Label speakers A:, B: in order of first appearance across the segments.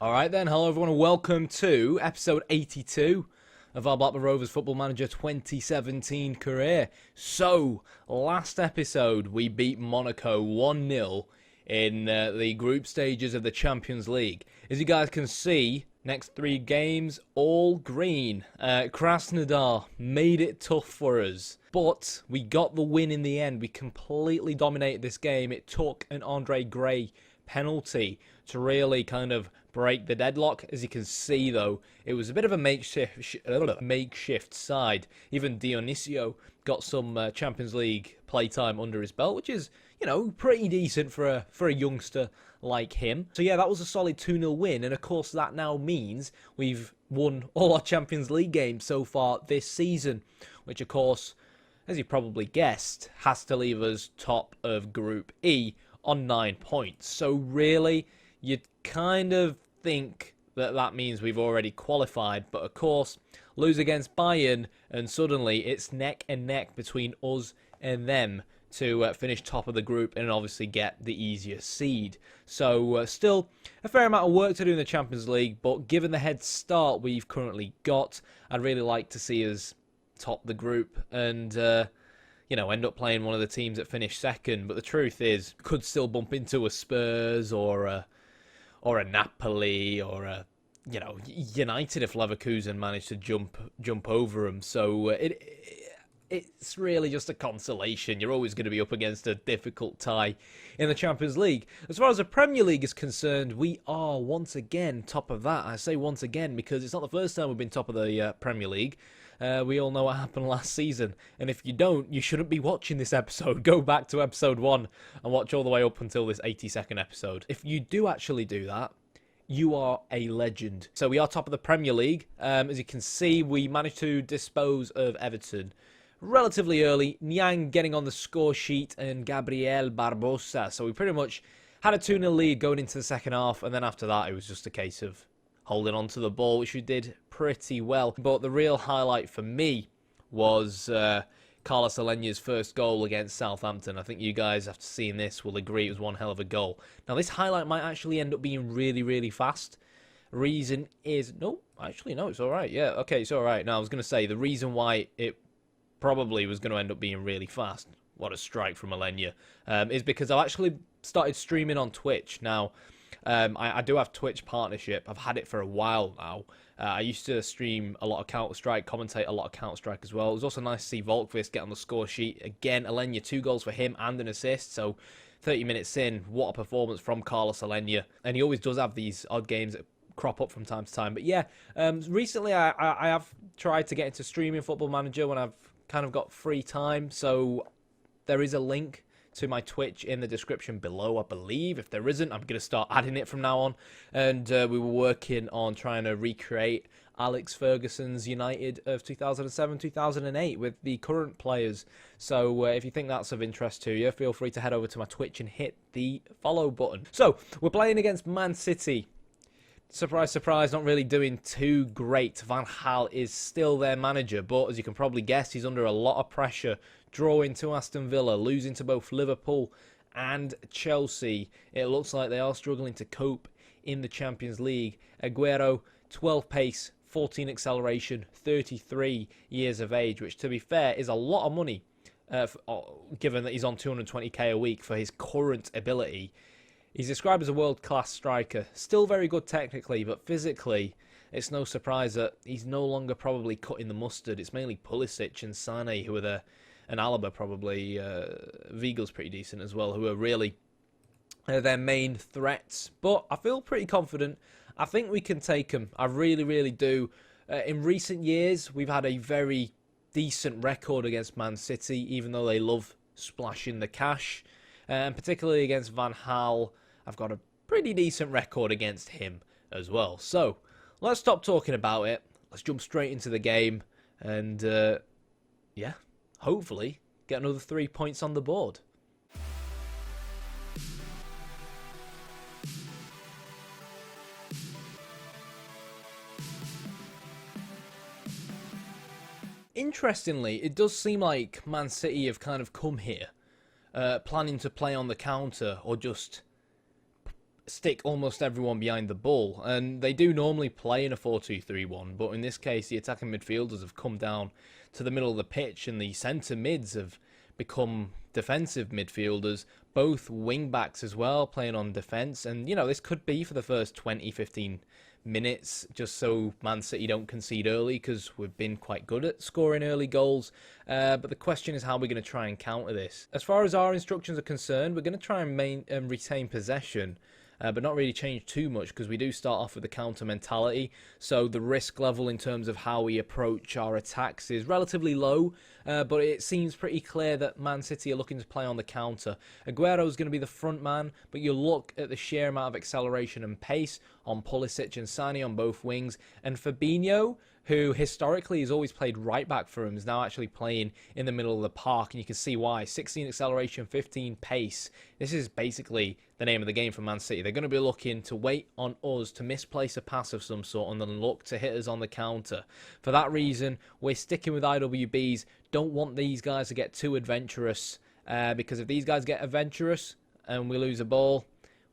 A: Alright then, hello everyone and welcome to episode 82 of our Blackburn Rovers Football Manager 2017 career. So, last episode we beat Monaco 1-0 in the group stages of the Champions League. As you guys can see, next three games, all green. Krasnodar made it tough for us, but we got the win in the end. We completely dominated this game. It took an Andre Gray penalty to really kind of break the deadlock. As you can see though, it was a bit of a makeshift side. Even Dionisio got some Champions League playtime under his belt, which is, you know, pretty decent for a youngster like him. So yeah, that was a solid 2-0 win, and of course that now means we've won all our Champions League games so far this season, which of course, as you probably guessed, has to leave us top of Group E on 9 points. So really, you'd kind of think that that means we've already qualified, but of course, lose against Bayern and suddenly it's neck and neck between us and them to finish top of the group and obviously get the easier seed. So still a fair amount of work to do in the Champions League, but given the head start we've currently got, I'd really like to see us top the group and you know, end up playing one of the teams that finished second. But the truth is, could still bump into a Spurs or a Napoli or a, you know, United if Leverkusen managed to jump over them. So it's really just a consolation. You're always going to be up against a difficult tie in the Champions League. As far as the Premier League is concerned, we are once again top of that. I say once again because it's not the first time we've been top of the Premier League. We all know what happened last season, and if you don't, you shouldn't be watching this episode. Go back to episode 1 and watch all the way up until this 82nd episode. If you do actually do that, you are a legend. So we are top of the Premier League. As you can see, we managed to dispose of Everton relatively early. Niang getting on the score sheet and Gabriel Barbosa. So we pretty much had a 2-0 lead going into the second half, and then after that, it was just a case of holding on to the ball, which we did pretty well. But the real highlight for me was Carlos Alena's first goal against Southampton. I think you guys, after seeing this, will agree it was one hell of a goal. Now, this highlight might actually end up being really, really fast. Reason is... No, actually, no, it's all right. Yeah, okay, it's all right. Now, I was going to say, the reason why it probably was going to end up being really fast, what a strike from Alena, is because I've actually started streaming on Twitch. Now, I do have Twitch partnership. I've had it for a while now. I used to stream a lot of Counter-Strike, commentate a lot of Counter-Strike as well. It was also nice to see Volkvist get on the score sheet. Again, Alena, 2 goals for him and an assist. So 30 minutes in, what a performance from Carlos Alena. And he always does have these odd games that crop up from time to time. But yeah, recently I have tried to get into streaming Football Manager when I've kind of got free time. So there is a link to my Twitch in the description below, I believe. If there isn't, I'm going to start adding it from now on. And we were working on trying to recreate Alex Ferguson's United of 2007-2008 with the current players. So if you think that's of interest to you, feel free to head over to my Twitch and hit the follow button. So we're playing against Man City. Surprise, surprise, not really doing too great. Van Gaal is still their manager, but as you can probably guess, he's under a lot of pressure. Drawing to Aston Villa, losing to both Liverpool and Chelsea. It looks like they are struggling to cope in the Champions League. Aguero, 12 pace, 14 acceleration, 33 years of age, which to be fair is a lot of money, given that he's on 220k a week for his current ability. He's described as a world-class striker, still very good technically, but physically, it's no surprise that he's no longer probably cutting the mustard. It's mainly Pulisic and Sané who are there, and Alaba probably. Vigal's pretty decent as well, who are really their main threats. But I feel pretty confident. I think we can take them. I really, really do. In recent years, we've had a very decent record against Man City, even though they love splashing the cash. And particularly against Van Gaal, I've got a pretty decent record against him as well. So, let's stop talking about it. Let's jump straight into the game. And, yeah, hopefully get another 3 points on the board. Interestingly, it does seem like Man City have kind of come here planning to play on the counter or just stick almost everyone behind the ball. And they do normally play in a 4-2-3-1, but in this case, the attacking midfielders have come down to the middle of the pitch, and the centre mids have become defensive midfielders, both wing backs as well, playing on defence. And, you know, this could be for the first 20, 15 minutes, just so Man City don't concede early, because we've been quite good at scoring early goals. But the question is how we're going to try and counter this. As far as our instructions are concerned, we're going to try and retain possession, but not really change too much, because we do start off with the counter mentality. So the risk level in terms of how we approach our attacks is relatively low, but it seems pretty clear that Man City are looking to play on the counter. Aguero's going to be the front man, but you look at the sheer amount of acceleration and pace on Pulisic and Sané on both wings, and Fabinho, who historically has always played right back for him, is now actually playing in the middle of the park, and you can see why. 16 acceleration, 15 pace. This is basically the name of the game for Man City. They're going to be looking to wait on us to misplace a pass of some sort and then look to hit us on the counter. For that reason, we're sticking with IWBs. Don't want these guys to get too adventurous, because if these guys get adventurous and we lose a ball,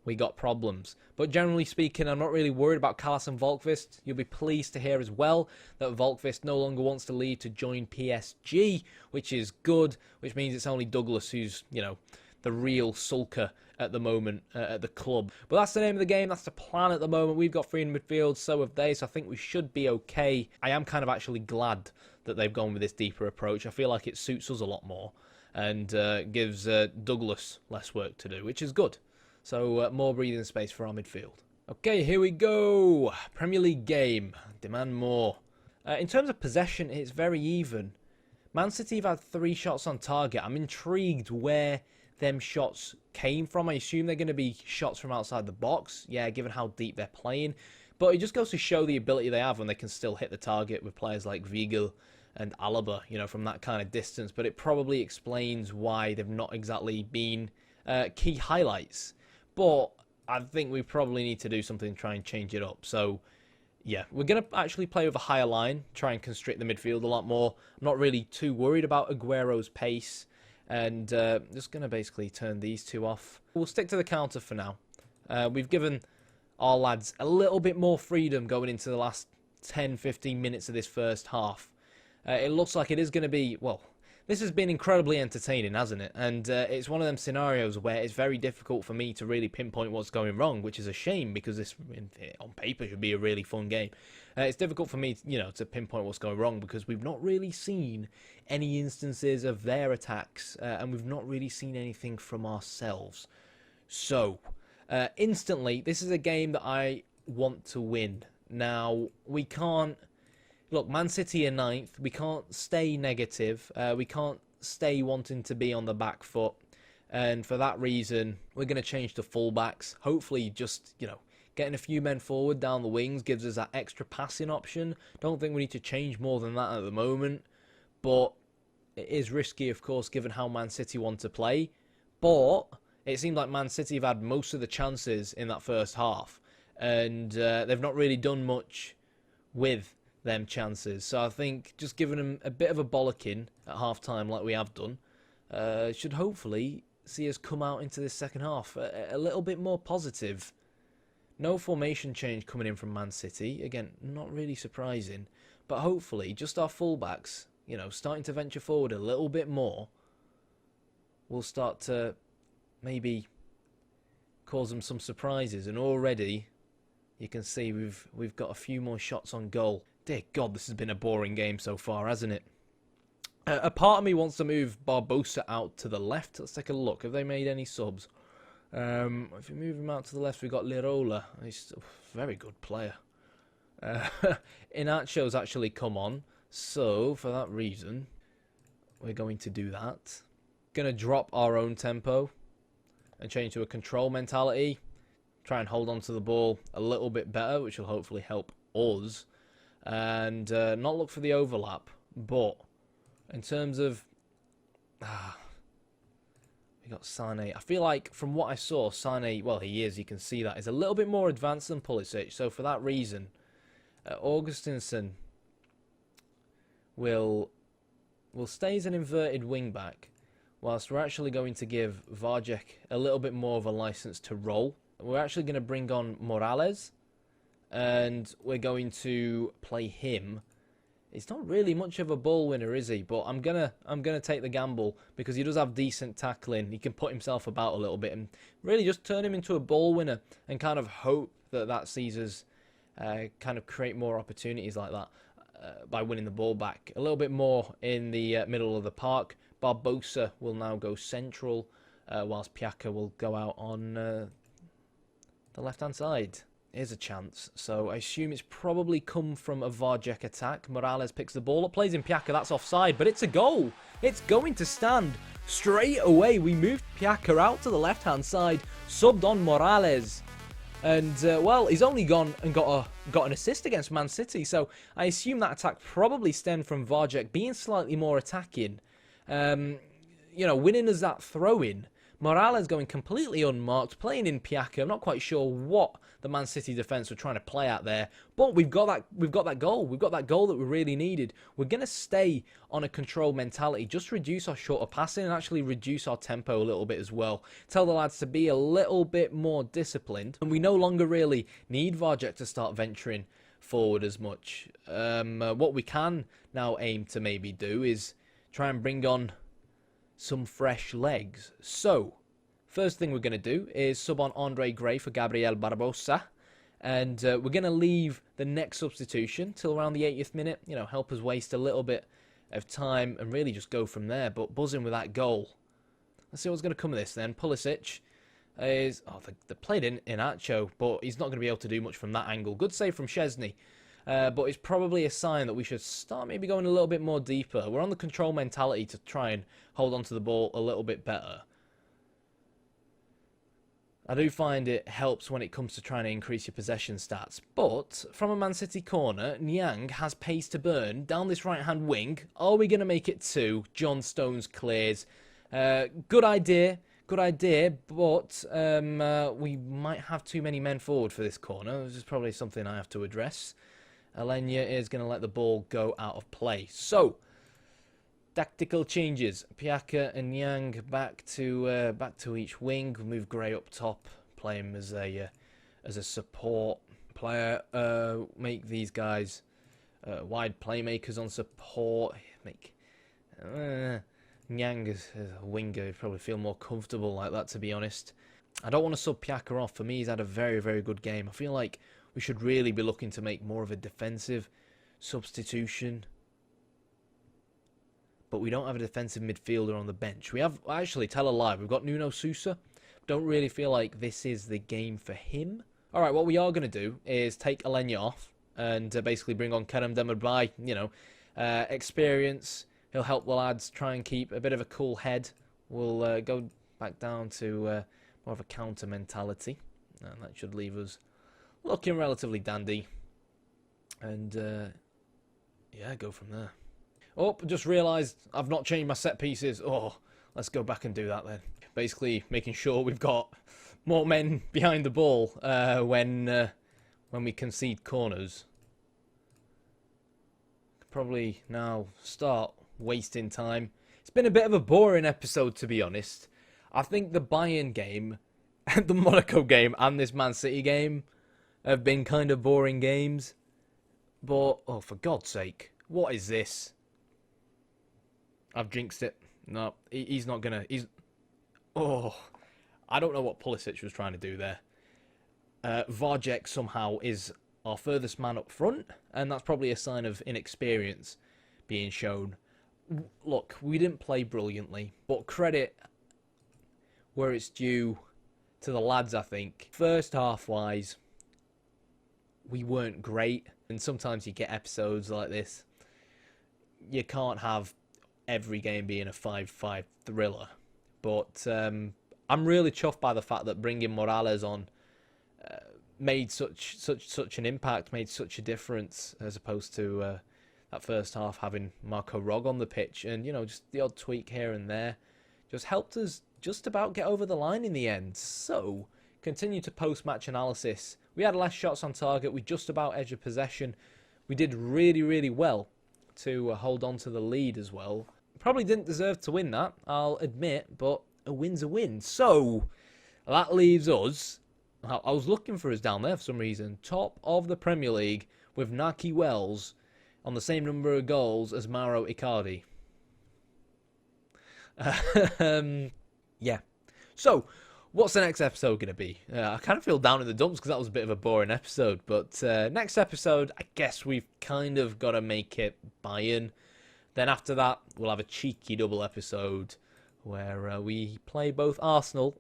A: we got problems. But generally speaking, I'm not really worried about Callas and Volkvist. You'll be pleased to hear as well that Volkvist no longer wants to leave to join PSG, which is good, which means it's only Douglas who's, you know, the real sulker at the moment at the club. But that's the name of the game. That's the plan at the moment. We've got three in midfield, so have they, so I think we should be okay. I am kind of actually glad that they've gone with this deeper approach. I feel like it suits us a lot more and gives Douglas less work to do, which is good. So more breathing space for our midfield. Okay, here we go. Premier League game. Demand more. In terms of possession, it's very even. Man City have had 3 shots on target. I'm intrigued where them shots came from. I assume they're going to be shots from outside the box. Yeah, given how deep they're playing. But it just goes to show the ability they have when they can still hit the target with players like Weigl and Alaba, you know, from that kind of distance. But it probably explains why they've not exactly been key highlights. But I think we probably need to do something to try and change it up. So, yeah, we're going to actually play with a higher line, try and constrict the midfield a lot more. I'm not really too worried about Aguero's pace. And just going to basically turn these two off. We'll stick to the counter for now. We've given our lads a little bit more freedom going into the last 10-15 minutes of this first half. It looks like it is going to be, well, this has been incredibly entertaining, hasn't it? And it's one of them scenarios where it's very difficult for me to really pinpoint what's going wrong, which is a shame because this, on paper, should be a really fun game. It's difficult for me, you know, to pinpoint what's going wrong because we've not really seen any instances of their attacks, and we've not really seen anything from ourselves. So, instantly, this is a game that I want to win. Now, we can't... Look, Man City are 9th. We can't stay negative. We can't stay wanting to be on the back foot. And for that reason, we're going to change to fullbacks. Hopefully, just, you know, getting a few men forward down the wings gives us that extra passing option. Don't think we need to change more than that at the moment. But it is risky, of course, given how Man City want to play. But it seemed like Man City have had most of the chances in that first half. And they've not really done much with them chances. So I think just giving them a bit of a bollocking at half-time like we have done should hopefully see us come out into this second half a little bit more positive. No formation change coming in from Man City. Again, not really surprising. But hopefully, just our fullbacks, you know, starting to venture forward a little bit more, will start to maybe cause them some surprises. And already, you can see we've got a few more shots on goal. Dear God, this has been a boring game so far, hasn't it? A part of me wants to move Barbosa out to the left. Let's take a look. Have they made any subs? If we move him out to the left, we've got Lirola. He's a very good player. Inaccio's actually come on. So, for that reason, we're going to do that. Going to drop our own tempo and change to a control mentality. Try and hold on to the ball a little bit better, which will hopefully help us. And not look for the overlap. But in terms of... we got Sané. I feel like from what I saw, Sané, well, he is, you can see that, is a little bit more advanced than Pulisic. So for that reason, Augustinsson will stay as an inverted wing-back, whilst we're actually going to give Varjek a little bit more of a licence to roll. we're actually going to bring on Morales, and we're going to play him. He's not really much of a ball winner, is he? But I'm gonna take the gamble because he does have decent tackling. He can put himself about a little bit and really just turn him into a ball winner and kind of hope that sees us kind of create more opportunities like that by winning the ball back. A little bit more in the middle of the park. Barbosa will now go central, whilst Piaka will go out on the left-hand side. Here's a chance. So I assume it's probably come from a Varjek attack. Morales picks the ball up, plays in Piaka. That's offside, but it's a goal. It's going to stand straight away. We moved Piaka out to the left-hand side, subbed on Morales. And, well, he's only gone and got an assist against Man City. So I assume that attack probably stemmed from Varjek being slightly more attacking. You know, winning us that throw-in. Morales going completely unmarked, playing in Piaka. I'm not quite sure what the Man City defence were trying to play at there, but we've got that goal. We've got that goal that we really needed. We're going to stay on a control mentality, just reduce our shorter passing and actually reduce our tempo a little bit as well. Tell the lads to be a little bit more disciplined, and we no longer really need Varjek to start venturing forward as much. What we can now aim to maybe do is try and bring on some fresh legs. So, first thing we're going to do is sub on Andre Gray for Gabriel Barbosa. And we're going to leave the next substitution till around the 80th minute. You know, help us waste a little bit of time and really just go from there. But buzzing with that goal. Let's see what's going to come of this then. Pulisic is... Oh, they played in Acho, but he's not going to be able to do much from that angle. Good save from Szczesny. But it's probably a sign that we should start maybe going a little bit more deeper. We're on the control mentality to try and hold on to the ball a little bit better. I do find it helps when it comes to trying to increase your possession stats. But from a Man City corner, Nyang has pace to burn down this right-hand wing. Are we going to make it 2? John Stones clears. Good idea. Good idea, but we might have too many men forward for this corner. This is probably something I have to address. Alenya is going to let the ball go out of play. So, tactical changes. Piaka and Yang back to each wing. We'll move Gray up top, play him as a support player. Make these guys wide playmakers on support. Make Nyang as a winger. He'd probably feel more comfortable like that, to be honest. I don't want to sub Piaka off. For me, he's had a very, very good game. I feel like we should really be looking to make more of a defensive substitution. But we don't have a defensive midfielder on the bench. We have, actually, tell a lie, we've got Nuno Sousa. Don't really feel like this is the game for him. Alright, what we are going to do is take Alenya off and basically bring on Kerem Demirbay. You know, experience. He'll help the lads try and keep a bit of a cool head. We'll go back down to more of a counter mentality. And that should leave us looking relatively dandy. And, yeah, go from there. Oh, just realised I've not changed my set pieces. Oh, let's go back and do that then. Basically, making sure we've got more men behind the ball when we concede corners. Probably now start wasting time. It's been a bit of a boring episode, to be honest. I think the Bayern game, the Monaco game, and this Man City game have been kind of boring games. But, oh, for God's sake, what is this? I've jinxed it. No, he's not going to... Oh, I don't know what Pulisic was trying to do there. Varjek somehow is our furthest man up front, and that's probably a sign of inexperience being shown. Look, we didn't play brilliantly, but credit where it's due to the lads, I think. First half-wise, we weren't great, and sometimes you get episodes like this. You can't have every game being a 5-5 thriller, but I'm really chuffed by the fact that bringing Morales on made such an impact, made such a difference, as opposed to that first half having Marco Rog on the pitch, and you know, just the odd tweak here and there just helped us just about get over the line in the end. So, continue to post-match analysis. We had less shots on target. We just about edged of possession. We did really, really well to hold on to the lead as well. Probably didn't deserve to win that, I'll admit, but a win's a win. So, that leaves us I was looking for us down there for some reason. Top of the Premier League with Naki Wells on the same number of goals as Mauro Icardi. Yeah. So, what's the next episode going to be? I kind of feel down in the dumps because that was a bit of a boring episode. But next episode, I guess we've kind of got to make it Bayern. Then after that, we'll have a cheeky double episode where we play both Arsenal,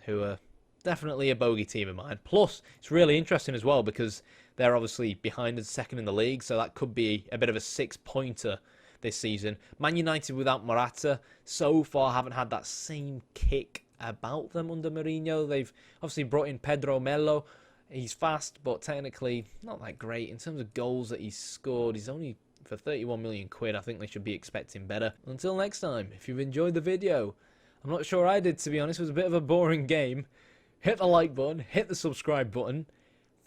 A: who are definitely a bogey team of mine. Plus, it's really interesting as well because they're obviously behind us second in the league, so that could be a bit of a 6-pointer this season. Man United without Morata so far haven't had that same kick about them under Mourinho. They've obviously brought in Pedro Melo. He's fast, but technically not that great. In terms of goals that he's scored, he's only for 31 million quid. I think they should be expecting better. Until next time, if you've enjoyed the video, I'm not sure I did, to be honest. It was a bit of a boring game. Hit the like button, hit the subscribe button.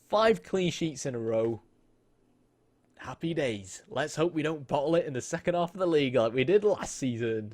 A: 5 clean sheets in a row. Happy days. Let's hope we don't bottle it in the second half of the league like we did last season.